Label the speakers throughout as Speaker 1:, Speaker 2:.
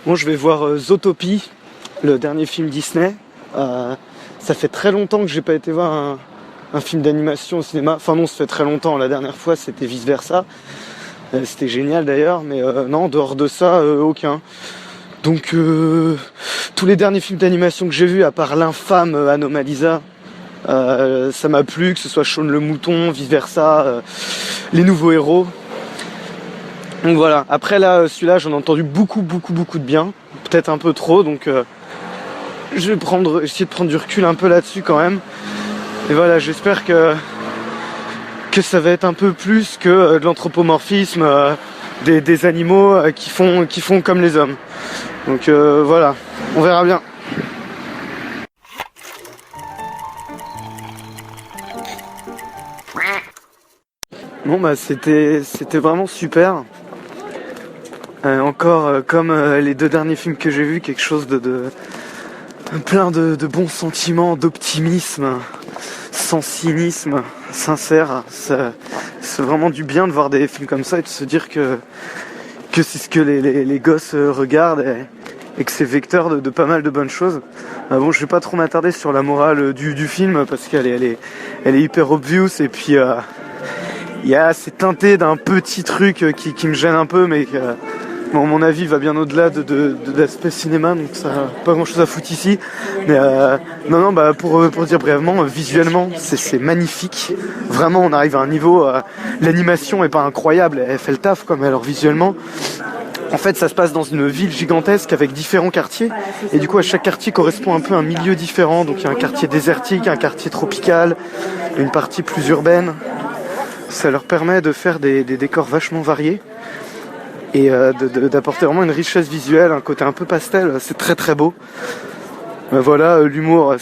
Speaker 1: Bon, je vais voir Zootopie, le dernier film Disney. Ça fait très longtemps que j'ai pas été voir un film d'animation au cinéma. Enfin non, ça fait très longtemps. La dernière fois, c'était Vice Versa. C'était génial d'ailleurs, mais non, en dehors de ça, aucun. Donc, tous les derniers films d'animation que j'ai vus, à part l'infâme Anomalisa, ça m'a plu, que ce soit Shaun le Mouton, Vice Versa, Les Nouveaux Héros. Donc voilà, après là, celui-là, j'en ai entendu beaucoup de bien, peut-être un peu trop, donc je vais essayer de prendre du recul un peu là-dessus quand même. Et voilà, j'espère que ça va être un peu plus que de l'anthropomorphisme des animaux qui font comme les hommes. Donc voilà, on verra bien. Bon bah c'était vraiment super. Encore comme les deux derniers films que j'ai vus, quelque chose de plein de bons sentiments, d'optimisme, sans cynisme, sincère. C'est vraiment du bien de voir des films comme ça et de se dire que c'est ce que les gosses regardent et que c'est vecteur de pas mal de bonnes choses. Bon, je vais pas trop m'attarder sur la morale du film parce qu'elle est hyper obvious et puis c'est teinté d'un petit truc qui me gêne un peu, mais bon, mon avis va bien au-delà de l'aspect cinéma, donc ça n'a pas grand chose à foutre ici. Mais non, bah pour dire brièvement, visuellement c'est magnifique. Vraiment, on arrive à un niveau. L'animation est pas incroyable, elle fait le taf comme alors visuellement. En fait, ça se passe dans une ville gigantesque avec différents quartiers. Et du coup, à chaque quartier correspond un peu à un milieu différent. Donc il y a un quartier désertique, un quartier tropical, une partie plus urbaine. Ça leur permet de faire des décors vachement variés et d'apporter vraiment une richesse visuelle, un côté un peu pastel, c'est très très beau. Voilà, l'humour,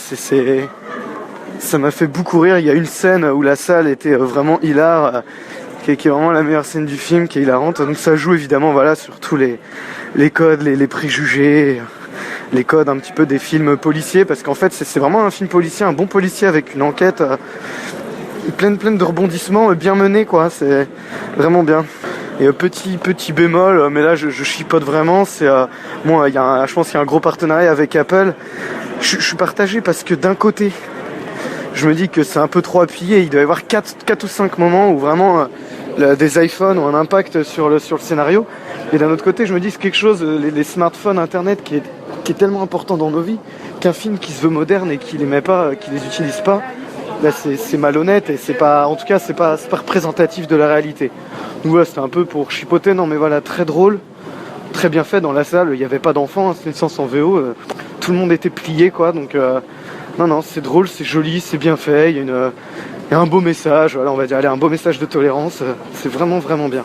Speaker 1: ça m'a fait beaucoup rire. Il y a une scène où la salle était vraiment hilar, qui est vraiment la meilleure scène du film, qui est hilarante. Donc ça joue évidemment voilà, sur tous les codes, les préjugés, les codes un petit peu des films policiers, parce qu'en fait c'est vraiment un film policier, un bon policier avec une enquête pleine de rebondissements, bien menée quoi, c'est vraiment bien. Et petit bémol, mais là je chipote vraiment, c'est bon, je pense qu'il y a un gros partenariat avec Apple. Je suis partagé parce que d'un côté, je me dis que c'est un peu trop appuyé, il doit y avoir 4 ou 5 moments où vraiment des iPhones ont un impact sur le scénario. Et d'un autre côté, je me dis que c'est quelque chose, les smartphones, internet qui est tellement important dans nos vies, qu'un film qui se veut moderne et qui les met pas, qui les utilise pas, là c'est malhonnête et c'est pas représentatif de la réalité. Donc voilà, c'était un peu pour chipoter, non mais voilà, très drôle, très bien fait dans la salle, il n'y avait pas d'enfants, c'était une séance en VO, tout le monde était plié quoi, donc non, c'est drôle, c'est joli, c'est bien fait, il y a un beau message, voilà, on va dire, allez, un beau message de tolérance, c'est vraiment bien.